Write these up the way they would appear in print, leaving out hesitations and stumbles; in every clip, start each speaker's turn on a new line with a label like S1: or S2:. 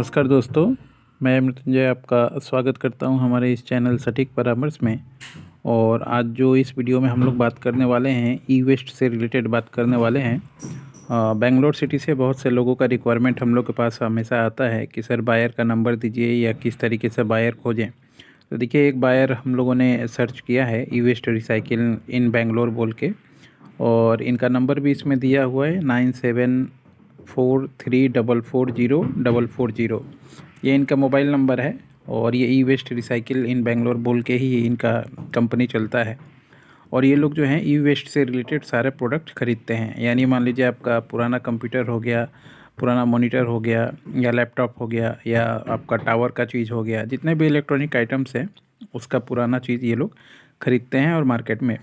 S1: नमस्कार दोस्तों, मैं मृत्युंजय आपका स्वागत करता हूं हमारे इस चैनल सटीक परामर्श में। और आज जो इस वीडियो में हम लोग बात करने वाले हैं ई वेस्ट से रिलेटेड बात करने वाले हैं। बेंगलोर सिटी से बहुत से लोगों का रिक्वायरमेंट हम लोग के पास हमेशा आता है कि सर बायर का नंबर दीजिए या किस तरीके से बायर खोजें। तो देखिए, एक बायर हम लोगों ने सर्च किया है ई वेस्ट रिसाइकिल इन बेंगलोर बोल के, और इनका नंबर भी इसमें दिया हुआ है 9743440440। ये इनका मोबाइल नंबर है और ये ई वेस्ट रिसाइकिल इन बेंगलोर बोल के ही इनका कंपनी चलता है। और ये लोग जो हैं ई वेस्ट से रिलेटेड सारे प्रोडक्ट खरीदते हैं। यानी मान लीजिए आपका पुराना कंप्यूटर हो गया, पुराना मॉनिटर हो गया, या लैपटॉप हो गया, या आपका टावर का चीज़ हो गया, जितने भी इलेक्ट्रॉनिक आइटम्स हैं उसका पुराना चीज़ ये लोग खरीदते हैं और मार्केट में।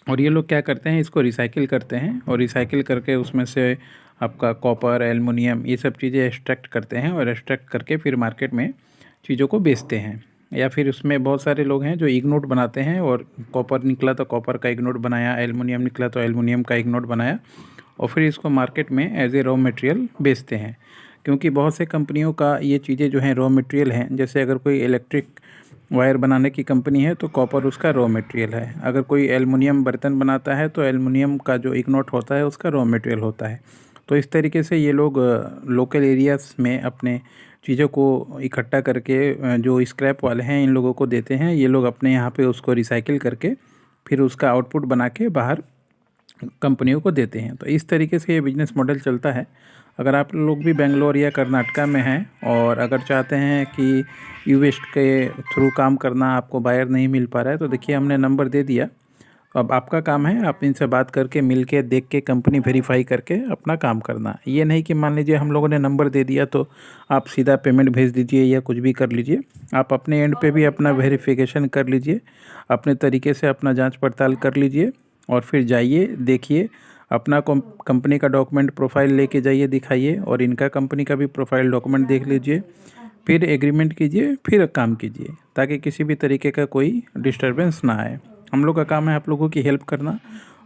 S1: और ये लोग क्या करते हैं, इसको रिसाइकिल करते हैं और रिसाइकिल करके उसमें से आपका कॉपर, एल्युमिनियम, ये सब चीज़ें एक्सट्रैक्ट करते हैं और एक्सट्रैक्ट करके फिर मार्केट में चीज़ों को बेचते हैं। या फिर उसमें बहुत सारे लोग हैं जो इग नोट बनाते हैं, और कॉपर निकला तो कॉपर का इग नोट बनाया, एल्युमिनियम निकला तो एल्युमिनियम का इग नोट बनाया, और फिर इसको मार्केट में एज ए रॉ मटेरियल बेचते हैं। क्योंकि बहुत से कंपनियों का ये चीज़ें जो हैं रॉ मटेरियल हैं। जैसे अगर कोई इलेक्ट्रिक वायर बनाने की कंपनी है तो कॉपर उसका रॉ मटेरियल है। अगर कोई एल्युमिनियम बर्तन बनाता है तो एल्युमिनियम का जो इग नोट होता है उसका रॉ मटेरियल होता है। तो इस तरीके से ये लोग लोकल एरियाज़ में अपने चीज़ों को इकट्ठा करके जो स्क्रैप वाले हैं इन लोगों को देते हैं। ये लोग अपने यहाँ पे उसको रिसाइकिल करके फिर उसका आउटपुट बना के बाहर कंपनियों को देते हैं। तो इस तरीके से ये बिज़नेस मॉडल चलता है। अगर आप लोग भी बेंगलोर या कर्नाटका में हैं और अगर चाहते हैं कि ई वेस्ट के थ्रू काम करना, आपको बायर नहीं मिल पा रहा है, तो देखिए हमने नंबर दे दिया। अब आपका काम है आप इनसे बात करके, मिल के, देख के, कंपनी वेरीफाई करके अपना काम करना। ये नहीं कि मान लीजिए हम लोगों ने नंबर दे दिया तो आप सीधा पेमेंट भेज दीजिए या कुछ भी कर लीजिए। आप अपने एंड पे भी अपना वेरिफिकेशन कर लीजिए, अपने तरीके से अपना जांच पड़ताल कर लीजिए, और फिर जाइए, देखिए, अपना कंपनी का डॉक्यूमेंट प्रोफाइल लेके जाइए, दिखाइए, और इनका कंपनी का भी प्रोफाइल डॉक्यूमेंट देख लीजिए। फिर एग्रीमेंट कीजिए, फिर काम कीजिए, ताकि किसी भी तरीके का कोई डिस्टरबेंस ना आए। हम लोग का काम है आप लोगों की हेल्प करना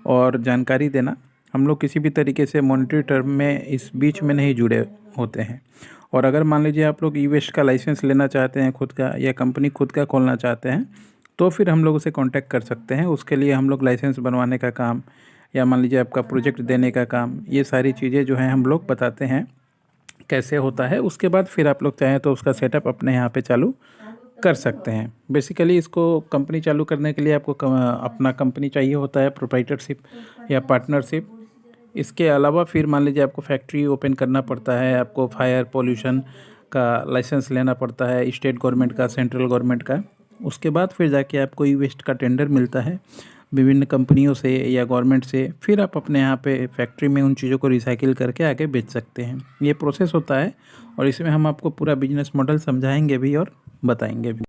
S1: और जानकारी देना। हम लोग किसी भी तरीके से मॉनेटरी टर्म में इस बीच में नहीं जुड़े होते हैं। और अगर मान लीजिए आप लोग ई वेस्ट का लाइसेंस लेना चाहते हैं खुद का, या कंपनी खुद का खोलना चाहते हैं, तो फिर हम लोगों से कांटेक्ट कर सकते हैं। उसके लिए हम लोग लाइसेंस बनवाने का काम, या मान लीजिए आपका प्रोजेक्ट देने का काम, ये सारी चीज़ें जो हैं हम लोग बताते हैं कैसे होता है। उसके बाद फिर आप लोग चाहें तो उसका सेटअप अपने यहाँ पे चालू कर सकते हैं। बेसिकली इसको कंपनी चालू करने के लिए आपको अपना कंपनी चाहिए होता है, प्रोप्राइटरशिप या पार्टनरशिप। इसके अलावा फिर मान लीजिए आपको फैक्ट्री ओपन करना पड़ता है, आपको फायर पोल्यूशन का लाइसेंस लेना पड़ता है, स्टेट गवर्नमेंट का, सेंट्रल गवर्नमेंट का। उसके बाद फिर जाके आपको ई वेस्ट का टेंडर मिलता है विभिन्न कंपनियों से या गवर्नमेंट से। फिर आप अपने यहाँ पे फैक्ट्री में उन चीज़ों को रिसाइकिल करके आगे बेच सकते हैं। ये प्रोसेस होता है, और इसमें हम आपको पूरा बिजनेस मॉडल समझाएंगे भी और बताएंगे भी।